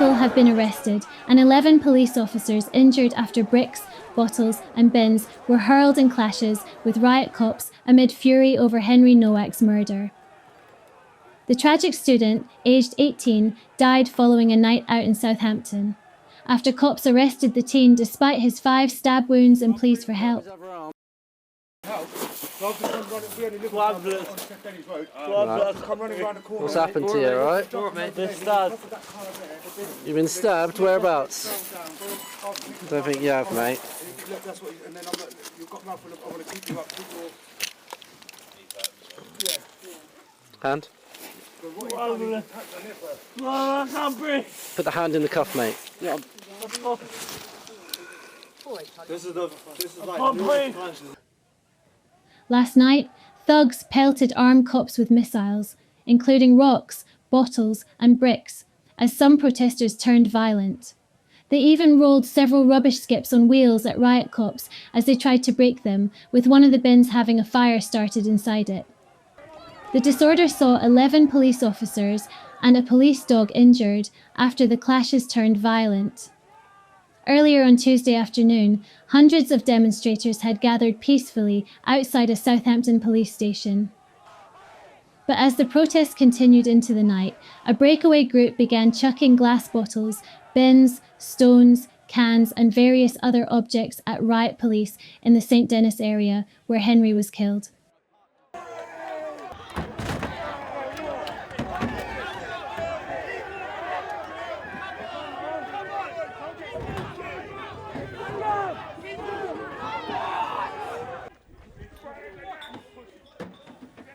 people have been arrested and 11 police officers injured after bricks, bottles and bins were hurled in clashes with riot cops amid fury over Henry Nowak's murder. The tragic student, aged 18, died following a night out in Southampton, after cops arrested the teen despite his 5 stab wounds and pleas for help. What's happened to you, alright? You've been stabbed? Whereabouts? I don't think you have, mate. Hand? I can't breathe. Put the hand in the cuff, mate. Yeah. Last night, thugs pelted armed cops with missiles, including rocks, bottles and bricks, as some protesters turned violent. They even rolled several rubbish skips on wheels at riot cops as they tried to break them, with one of the bins having a fire started inside it. The disorder saw 11 police officers and a police dog injured after the clashes turned violent. Earlier on Tuesday afternoon, hundreds of demonstrators had gathered peacefully outside a Southampton police station. But as the protests continued into the night, a breakaway group began chucking glass bottles, bins, stones, cans and various other objects at riot police in the St Denis area where Henry was killed.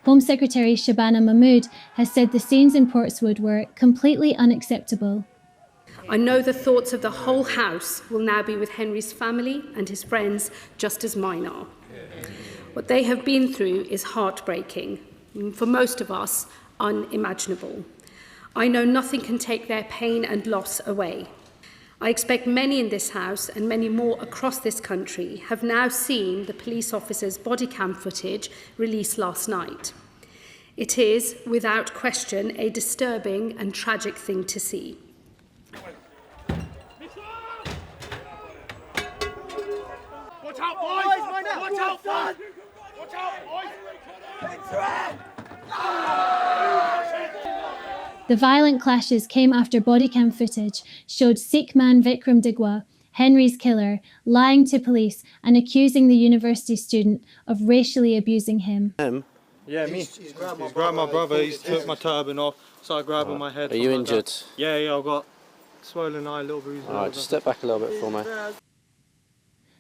Home Secretary Shabana Mahmood has said the scenes in Portswood were completely unacceptable. I know the thoughts of the whole House will now be with Henry's family and his friends, just as mine are. What they have been through is heartbreaking, for most of us, unimaginable. I know nothing can take their pain and loss away. I expect many in this House and many more across this country have now seen the police officers' bodycam footage released last night. It is, without question, a disturbing and tragic thing to see. Watch out, boys! Watch out, son! Watch out, boys! The violent clashes came after bodycam footage showed Sikh man Vickrum Digwa, Henry's killer, lying to police and accusing the university student of racially abusing him. Yeah, me. He's grabbed my brother, he's took my turban off, started grabbing my head. Are you injured? Yeah, I've got swollen eye, little bruise. Alright, just step back a little bit for me.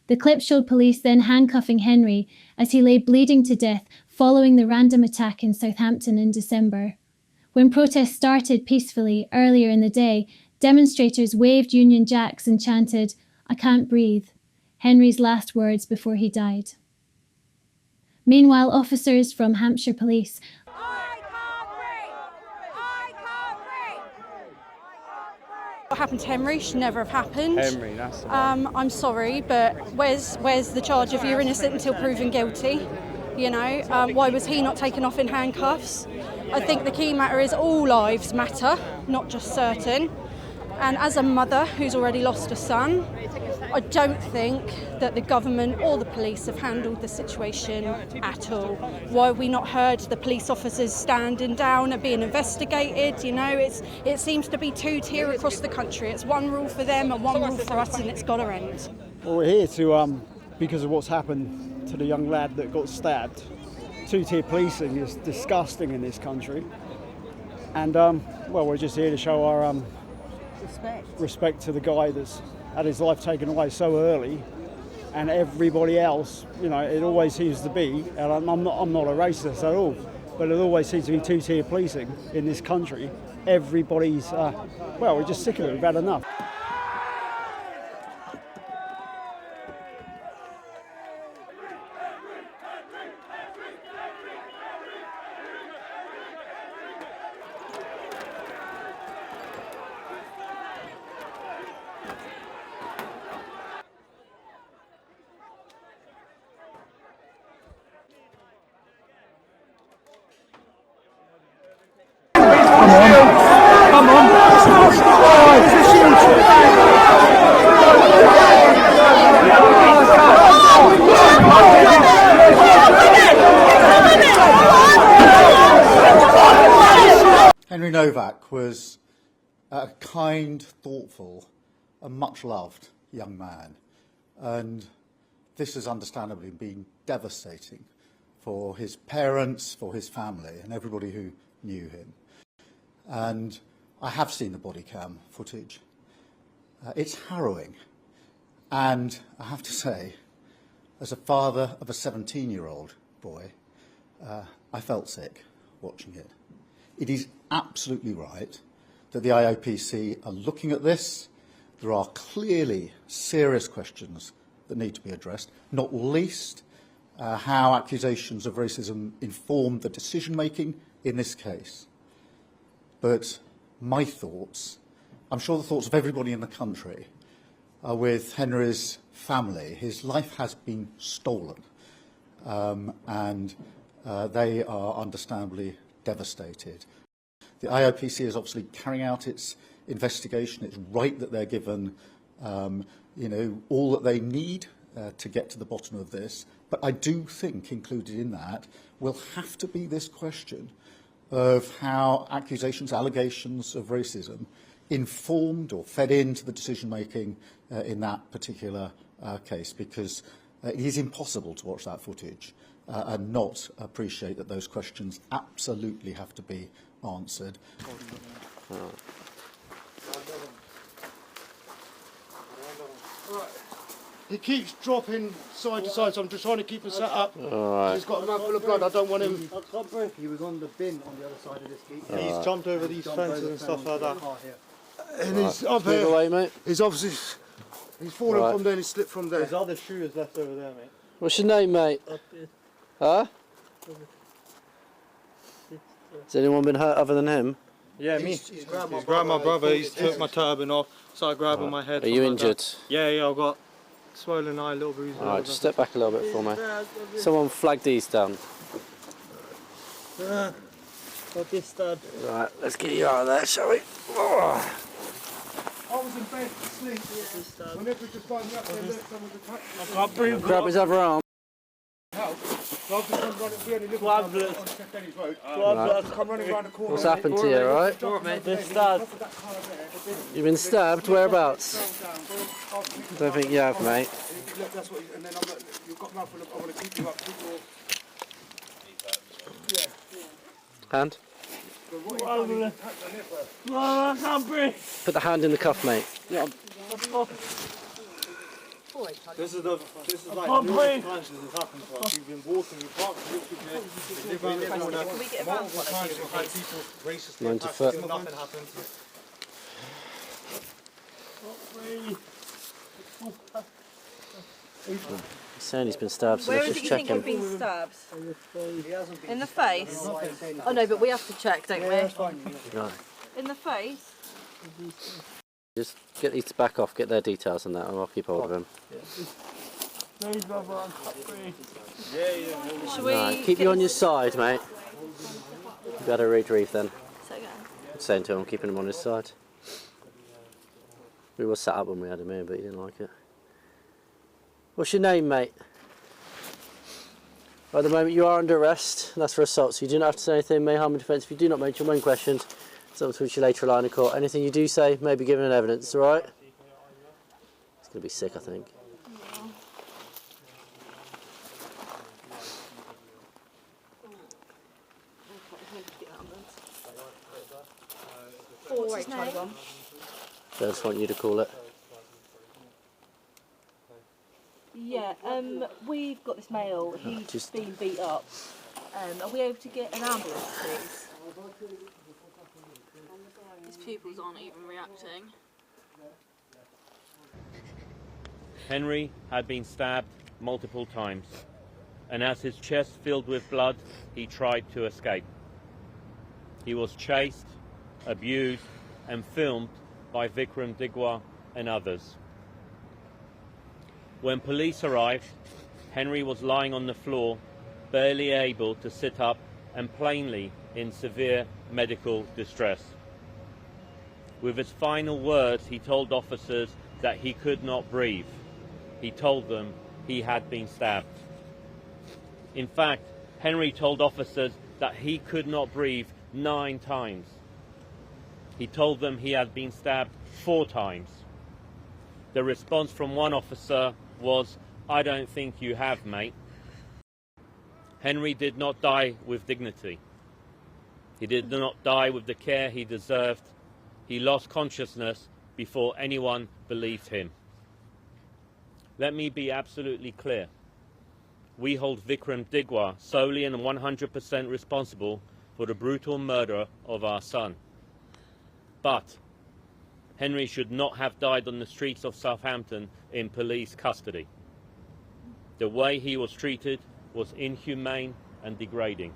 The clip showed police then handcuffing Henry as he lay bleeding to death following the random attack in Southampton in December. When protests started peacefully earlier in the day, demonstrators waved Union Jacks and chanted, "I can't breathe," Henry's last words before he died. Meanwhile, officers from Hampshire Police What happened to Henry should never have happened. Henry, that's the one. I'm sorry, but where's the charge of you're innocent until proven guilty? You know, why was he not taken off in handcuffs? I think the key matter is all lives matter, not just certain. And as a mother who's already lost a son, I don't think that the government or the police have handled the situation at all. Why have we not heard the police officers standing down and being investigated? You know, it seems to be two-tier across the country. It's one rule for them and one rule for us, and it's got to end. Well, we're here to, because of what's happened to the young lad that got stabbed. Two-tier policing is disgusting in this country. And, well, we're just here to show our respect to the guy that's had his life taken away so early, and everybody else, you know, it always seems to be, and I'm not a racist at all, but it always seems to be two-tier policing in this country. Everybody's, well, we're just sick of it, we've had enough. Come on! Henry Nowak was a kind, thoughtful, and much loved young man, and this has understandably been devastating for his parents, for his family, and everybody who knew him. And I have seen the body cam footage. It's harrowing, and I have to say, as a father of a 17-year-old boy, I felt sick watching it. It is absolutely right that the IOPC are looking at this. There are clearly serious questions that need to be addressed, not least how accusations of racism informed the decision-making in this case. But my thoughts, I'm sure the thoughts of everybody in the country, are with Henry's family. His life has been stolen, and they are understandably devastated. The IOPC is obviously carrying out its investigation. It's right that they're given, all that they need to get to the bottom of this. But I do think included in that will have to be this question of how accusations, allegations of racism informed or fed into the decision-making in that particular case, because it is impossible to watch that footage and not appreciate that those questions absolutely have to be answered. He keeps dropping side to side, so I'm just trying to keep him set up. Alright. He's got a mouthful of blood, I don't want him... I can't break. He was on the bin on the other side of this gate. He's jumped over these fences and stuff like that. And he's up Move here. away, mate. He's obviously... He's fallen Right. from there and he's slipped from there. There's other shoes left over there, mate. What's your name, mate? Huh? Has anyone been hurt other than him? Yeah, me. He's grabbed my brother, he's took my turban off, started grabbing my head. Are you injured? Yeah, I've got swollen eye, little bruises. Alright, just step back a little bit for me. Someone flag these down. Got this stabbed. Right, let's get you out of there, shall we? Oh. I was in bed asleep. Whenever just find me up there, look, someone's attacked me. I can't breathe. Grab his other arm. So I've just come running, we only live on St Denny's Road. I've come running around the corner. What's happened to you, alright? Been stabbed. You've been stabbed? Whereabouts? Don't think you have, mate. Look, that's what, and then I'm like, you've got mouthful of, I want to keep you up, keep your... Hand? I can't breathe. Put the hand in the cuff, mate. This is like numerous times this has happened to us. We've been walking, we parked literally there. We live around the corner. Multiple times we've had people racistly 90 attacked foot. us, nothing happened. He's saying he's been stabbed, so Where let's is it just you check think you've him. been stabbed? In the face? Oh no, but we have to check, don't we? Right. In the face? Just get these back off, get their details and that, and I'll keep hold of him. Should we Right, keep you on your side, mate. You better retrieve then. Say again. Saying to him, I'm keeping him on his side. We were sat up when we had him here, but he didn't like it. What's your name, mate? At the moment you are under arrest, and that's for assault, so you do not have to say anything, may harm in defence. If you do not mention when questioned, it's up to which you later rely in court. Anything you do say may be given in evidence, alright? He's going to be sick, I think. What's his name? So I just want you to call it. Yeah, we've got this male, he's just- been beat up. Are we able to get an ambulance, please? His pupils aren't even reacting. Henry had been stabbed multiple times, and as his chest filled with blood, he tried to escape. He was chased, abused, and filmed by Vickrum Digwa and others. When police arrived, Henry was lying on the floor, barely able to sit up and plainly in severe medical distress. With his final words, he told officers that he could not breathe. He told them he had been stabbed. In fact, Henry told officers that he could not breathe 9 times. He told them he had been stabbed 4 times. The response from one officer was, "I don't think you have, mate." Henry did not die with dignity. He did not die with the care he deserved. He lost consciousness before anyone believed him. Let me be absolutely clear. We hold Vickrum Digwa solely and 100% responsible for the brutal murder of our son. But Henry should not have died on the streets of Southampton in police custody. The way he was treated was inhumane and degrading.